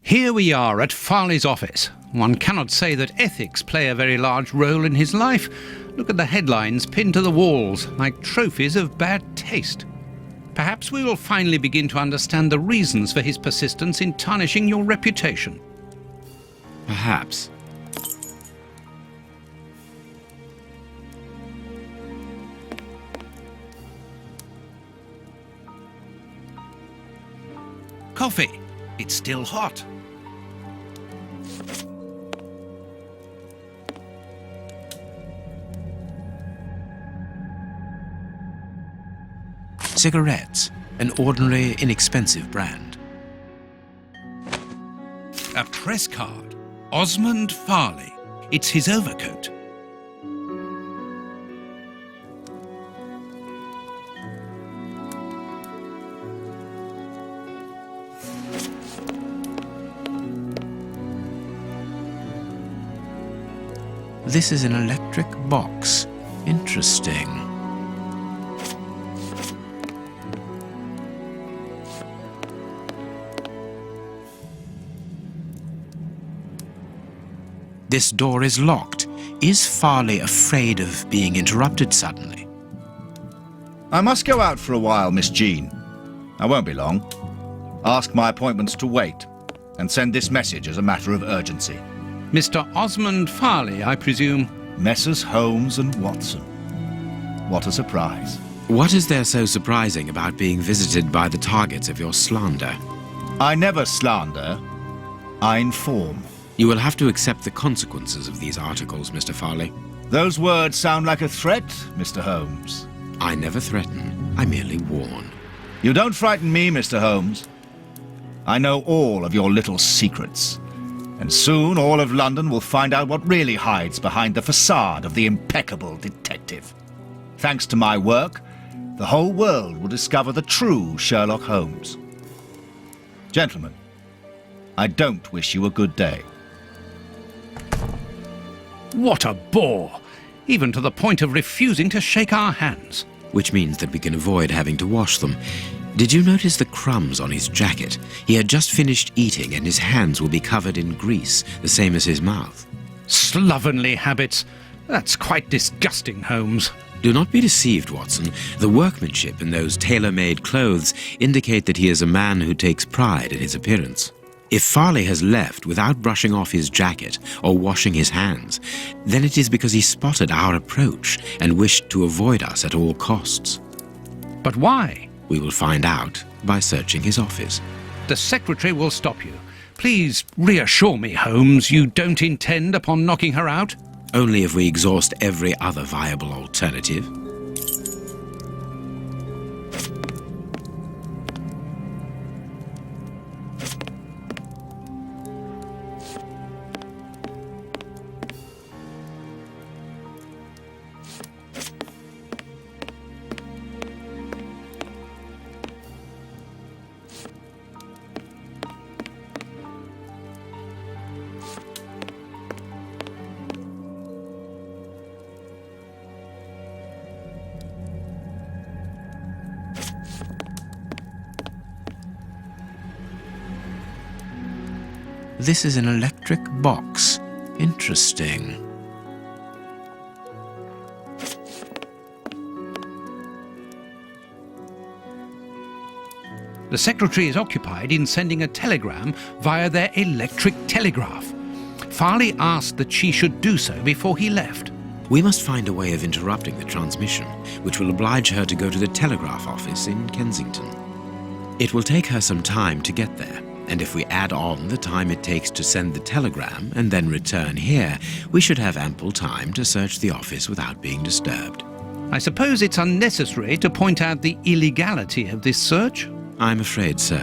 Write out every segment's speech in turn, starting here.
Here we are at Farley's office. One cannot say that ethics play a very large role in his life. Look at the headlines pinned to the walls, like trophies of bad taste. Perhaps we will finally begin to understand the reasons for his persistence in tarnishing your reputation. Perhaps. Coffee. It's still hot. Cigarettes, an ordinary, inexpensive brand. A press card. Osmond Farley. It's his overcoat. This is an electric box. Interesting. This door is locked. Is Farley afraid of being interrupted suddenly? I must go out for a while, Miss Jean. I won't be long. Ask my appointments to wait, and send this message as a matter of urgency. Mr. Osmond Farley, I presume. Messrs. Holmes and Watson. What a surprise. What is there so surprising about being visited by the targets of your slander? I never slander. I inform. You will have to accept the consequences of these articles, Mr. Farley. Those words sound like a threat, Mr. Holmes. I never threaten. I merely warn. You don't frighten me, Mr. Holmes. I know all of your little secrets. And soon all of London will find out what really hides behind the facade of the impeccable detective. Thanks to my work, the whole world will discover the true Sherlock Holmes. Gentlemen, I don't wish you a good day. What a bore! Even to the point of refusing to shake our hands. Which means that we can avoid having to wash them. Did you notice the crumbs on his jacket? He had just finished eating and his hands will be covered in grease, the same as his mouth. Slovenly habits. That's quite disgusting, Holmes. Do not be deceived, Watson. The workmanship in those tailor-made clothes indicate that he is a man who takes pride in his appearance. If Farley has left without brushing off his jacket or washing his hands, then it is because he spotted our approach and wished to avoid us at all costs. But why? We will find out by searching his office. The secretary will stop you. Please reassure me, Holmes, you don't intend upon knocking her out? Only if we exhaust every other viable alternative. This is an electric box. Interesting. The secretary is occupied in sending a telegram via their electric telegraph. Farley asked that she should do so before he left. We must find a way of interrupting the transmission, which will oblige her to go to the telegraph office in Kensington. It will take her some time to get there, and if we add on the time it takes to send the telegram and then return here, we should have ample time to search the office without being disturbed. I suppose it's unnecessary to point out the illegality of this search? I'm afraid so.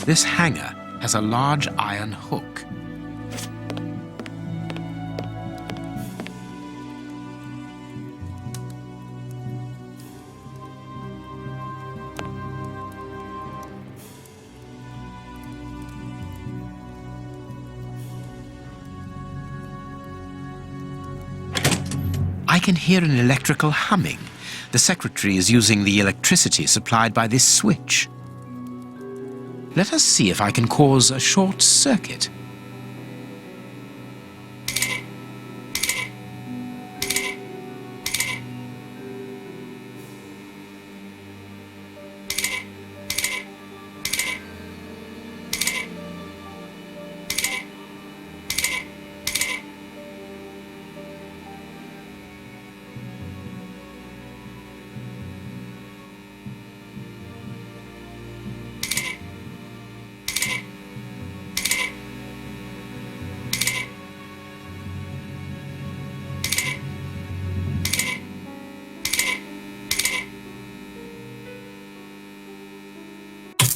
This hanger has a large iron hook. I I can hear an electrical humming. The secretary is using the electricity supplied by this switch. Let us see if I can cause a short circuit.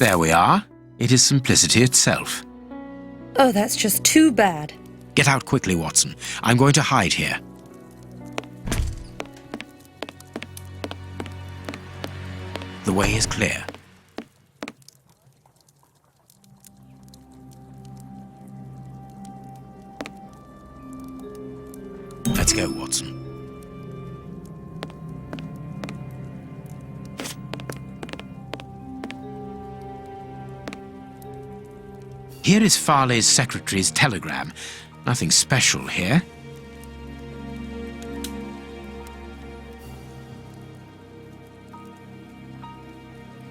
There we are. It is simplicity itself. Oh, that's just too bad. Get out quickly, Watson. I'm going to hide here. The way is clear. Let's go, Watson. Here is Farley's secretary's telegram. Nothing special here.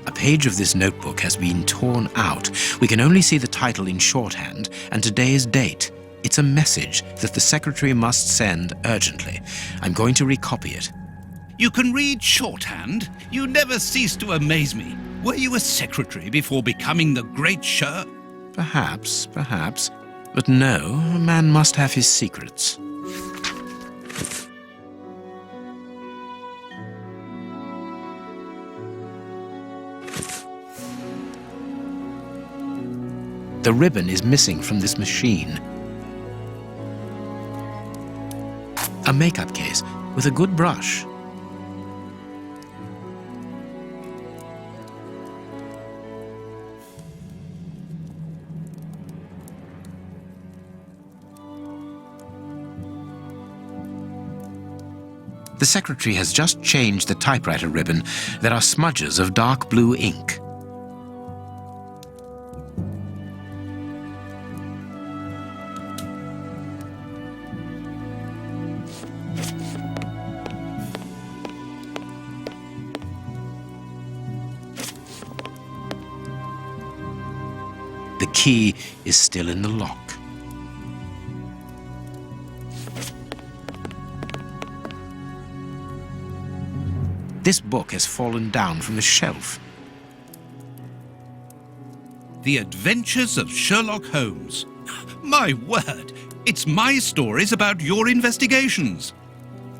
A page of this notebook has been torn out. We can only see the title in shorthand and today's date. It's a message that the secretary must send urgently. I'm going to recopy it. You can read shorthand? You never cease to amaze me. Were you a secretary before becoming the great Sher? Perhaps. But no, a man must have his secrets. The ribbon is missing from this machine. A makeup case with a good brush. The secretary has just changed the typewriter ribbon. There are smudges of dark blue ink. The key is still in the lock. This book has fallen down from the shelf. The Adventures of Sherlock Holmes. My word, it's my stories about your investigations.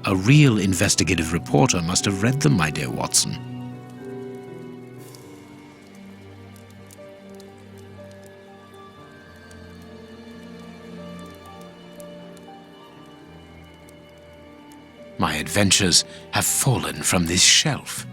A real investigative reporter must have read them, my dear Watson. My adventures have fallen from this shelf.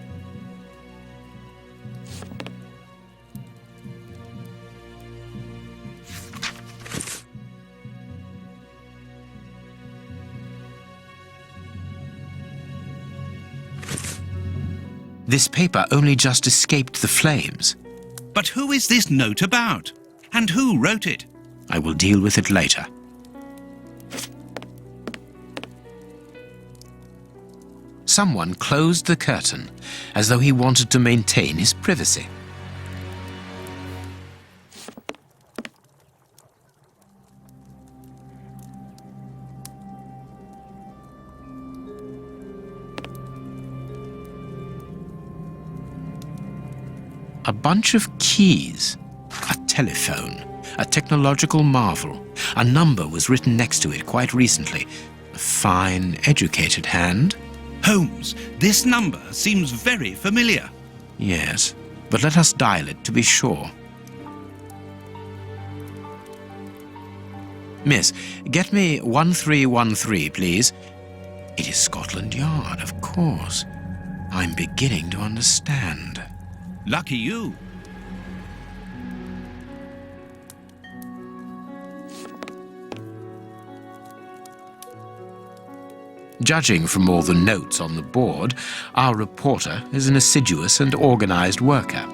This paper only just escaped the flames. But who is this note about? And who wrote it? I will deal with it later. Someone closed the curtain, as though he wanted to maintain his privacy. A bunch of keys, a telephone, a technological marvel. A number was written next to it quite recently. A fine, educated hand. Holmes, this number seems very familiar. Yes, but let us dial it to be sure. Miss, get me 1313, please. It is Scotland Yard, of course. I'm beginning to understand. Lucky you. Judging from all the notes on the board, our reporter is an assiduous and organized worker.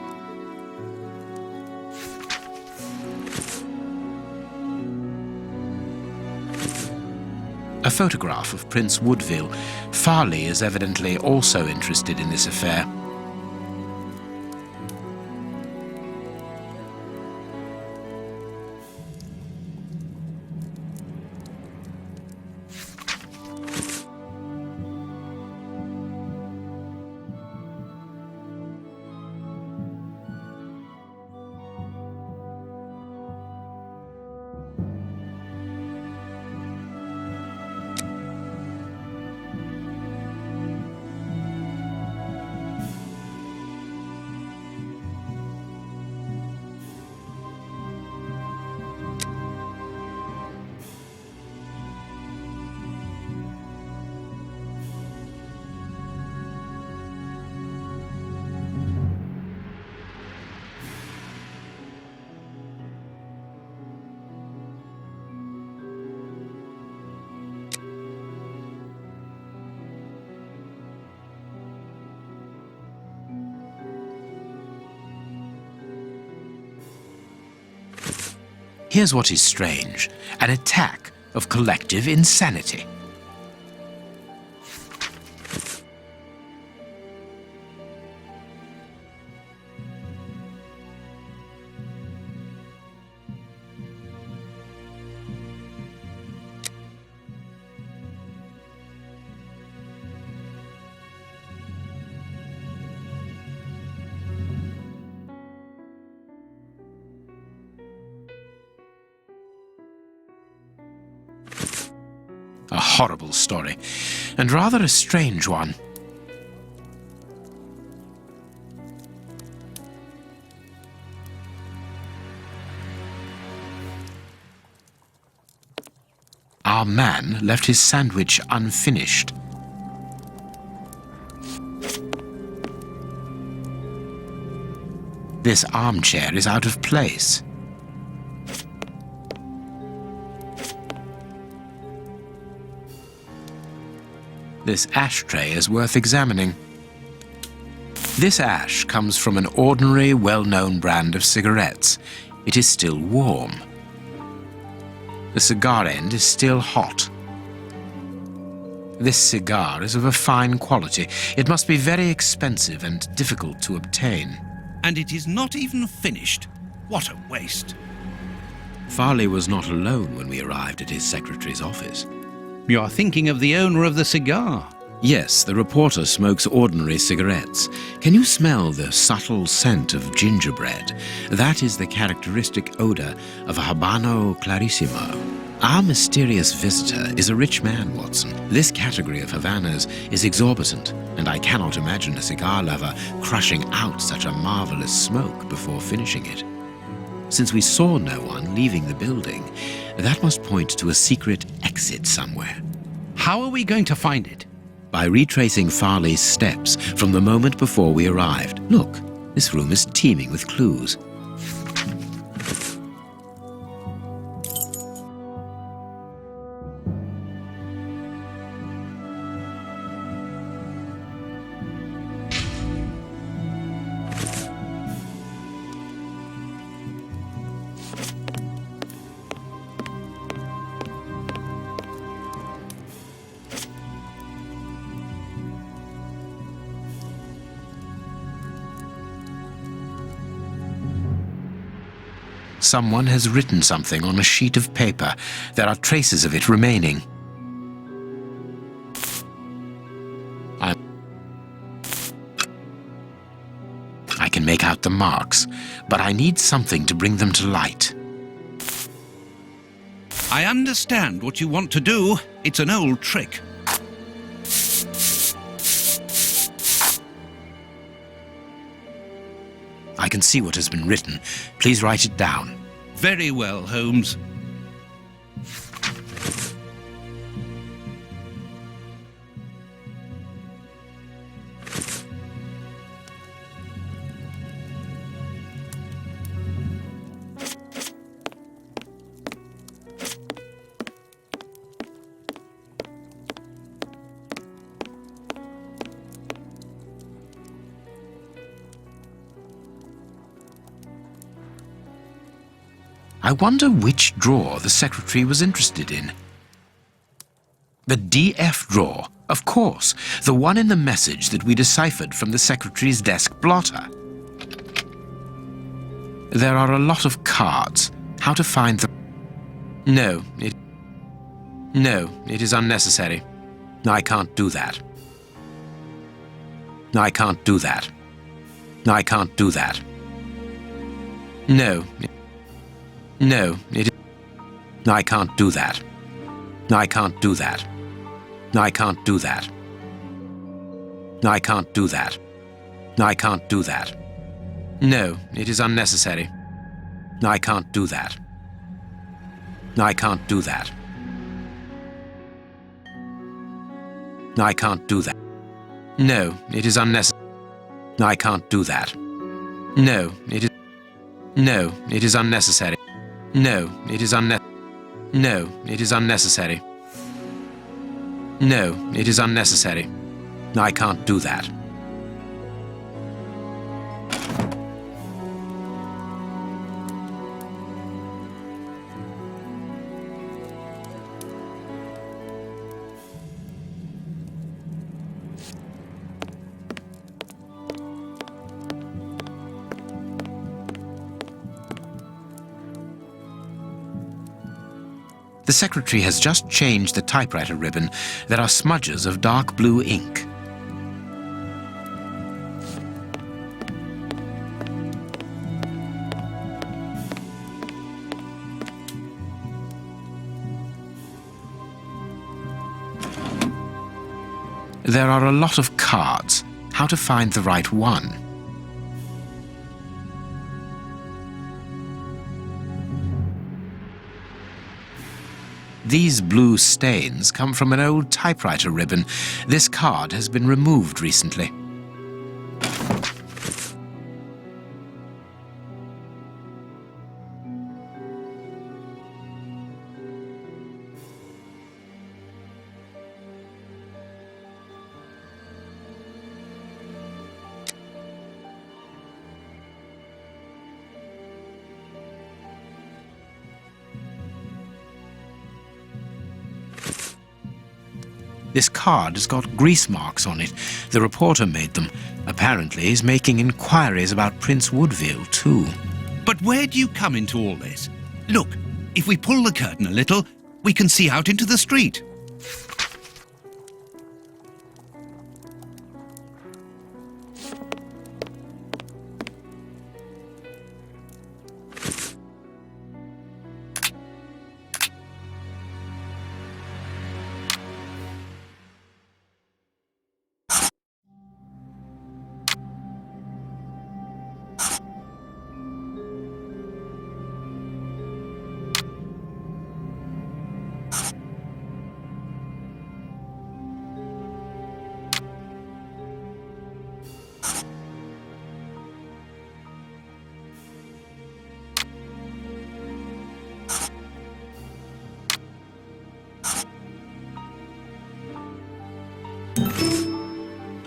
A photograph of Prince Woodville. Farley is evidently also interested in this affair. Here's what is strange: an attack of collective insanity. A horrible story, and rather a strange one. Our man left his sandwich unfinished. This armchair is out of place. This ashtray is worth examining. This ash comes from an ordinary, well-known brand of cigarettes. It is still warm. The cigar end is still hot. This cigar is of a fine quality. It must be very expensive and difficult to obtain. And it is not even finished. What a waste. Farley was not alone when we arrived at his secretary's office. You are thinking of the owner of the cigar. Yes, the reporter smokes ordinary cigarettes. Can you smell the subtle scent of gingerbread? That is the characteristic odor of a Habano Clarissimo. Our mysterious visitor is a rich man, Watson. This category of Havanas is exorbitant, and I cannot imagine a cigar lover crushing out such a marvelous smoke before finishing it. Since we saw no one leaving the building, that must point to a secret exit somewhere. How are we going to find it? By retracing Farley's steps from the moment before we arrived. Look, this room is teeming with clues. Someone has written something on a sheet of paper. There are traces of it remaining. I can make out the marks, but I need something to bring them to light. I understand what you want to do. It's an old trick. I can see what has been written. Please write it down. Very well, Holmes. I wonder which drawer the secretary was interested in. The DF drawer, of course, the one in the message that we deciphered from the secretary's desk blotter. There are a lot of cards. How to find them? No, it is unnecessary. I can't do that. I can't do that. I can't do that. No, I can't do that. I can't do that. I can't do that. I can't do that. I can't do that. No, it is unnecessary. I can't do that. I can't do that. I can't do that. No, it is unnecessary. I can't do that. No, it is unnecessary. No, it is unnecessary. No, it is unnecessary. No, it is unnecessary. I can't do that. The secretary has just changed the typewriter ribbon. There are smudges of dark blue ink. There are a lot of cards. How to find the right one? These blue stains come from an old typewriter ribbon. This card has been removed recently. This card has got grease marks on it. The reporter made them. Apparently he's making inquiries about Prince Woodville, too. But where do you come into all this? Look, if we pull the curtain a little, we can see out into the street.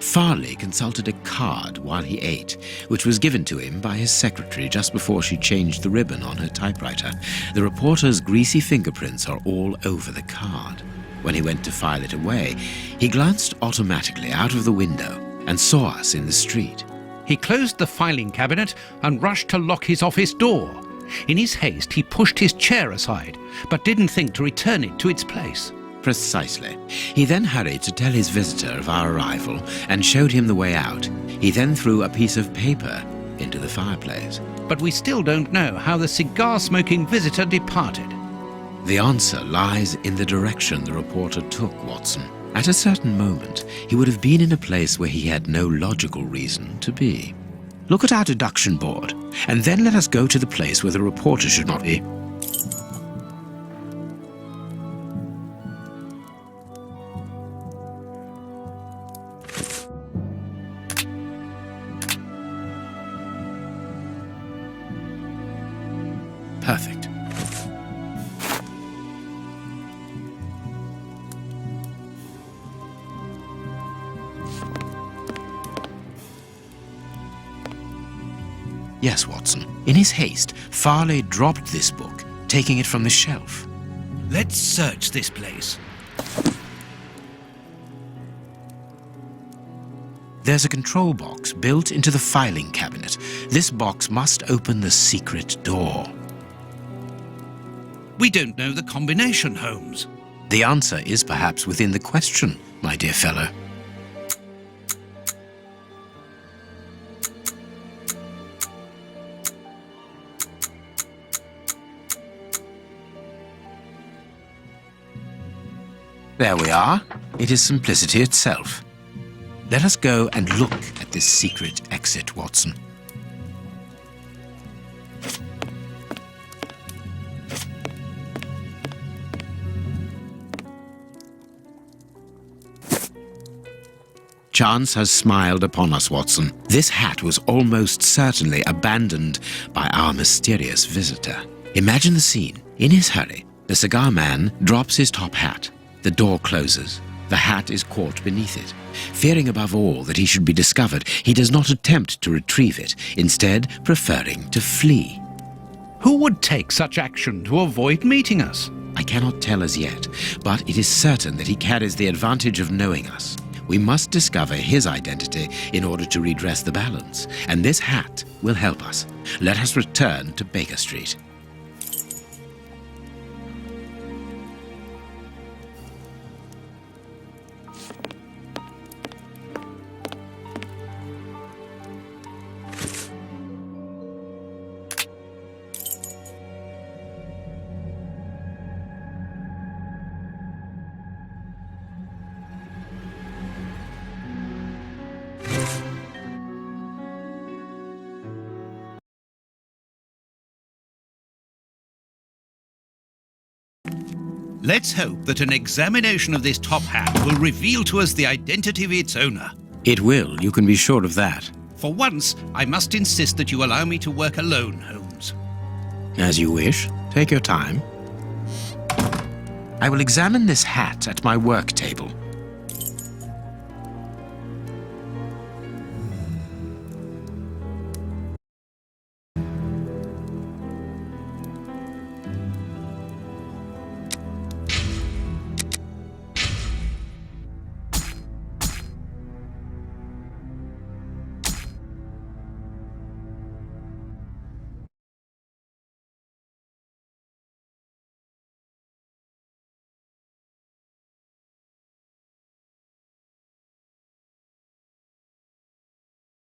Farley consulted a card while he ate, which was given to him by his secretary just before she changed the ribbon on her typewriter. The reporter's greasy fingerprints are all over the card. When he went to file it away, he glanced automatically out of the window and saw us in the street. He closed the filing cabinet and rushed to lock his office door. In his haste, he pushed his chair aside, but didn't think to return it to its place. Precisely. He then hurried to tell his visitor of our arrival and showed him the way out. He then threw a piece of paper into the fireplace. But we still don't know how the cigar-smoking visitor departed. The answer lies in the direction the reporter took, Watson. At a certain moment, he would have been in a place where he had no logical reason to be. Look at our deduction board, and then let us go to the place where the reporter should not be. Perfect. Yes, Watson. In his haste, Farley dropped this book taking it from the shelf. Let's search this place. There's a control box built into the filing cabinet. This box must open the secret door. We don't know the combination, Holmes. The answer is perhaps within the question, my dear fellow. There we are. It is simplicity itself. Let us go and look at this secret exit, Watson. Chance has smiled upon us, Watson. This hat was almost certainly abandoned by our mysterious visitor. Imagine the scene. In his hurry, the cigar man drops his top hat. The door closes. The hat is caught beneath it. Fearing above all that he should be discovered, he does not attempt to retrieve it, instead preferring to flee. Who would take such action to avoid meeting us? I cannot tell as yet, but it is certain that he carries the advantage of knowing us. We must discover his identity in order to redress the balance, and this hat will help us. Let us return to Baker Street. Let's hope that an examination of this top hat will reveal to us the identity of its owner. It will, you can be sure of that. For once, I must insist that you allow me to work alone, Holmes. As you wish. Take your time. I will examine this hat at my work table.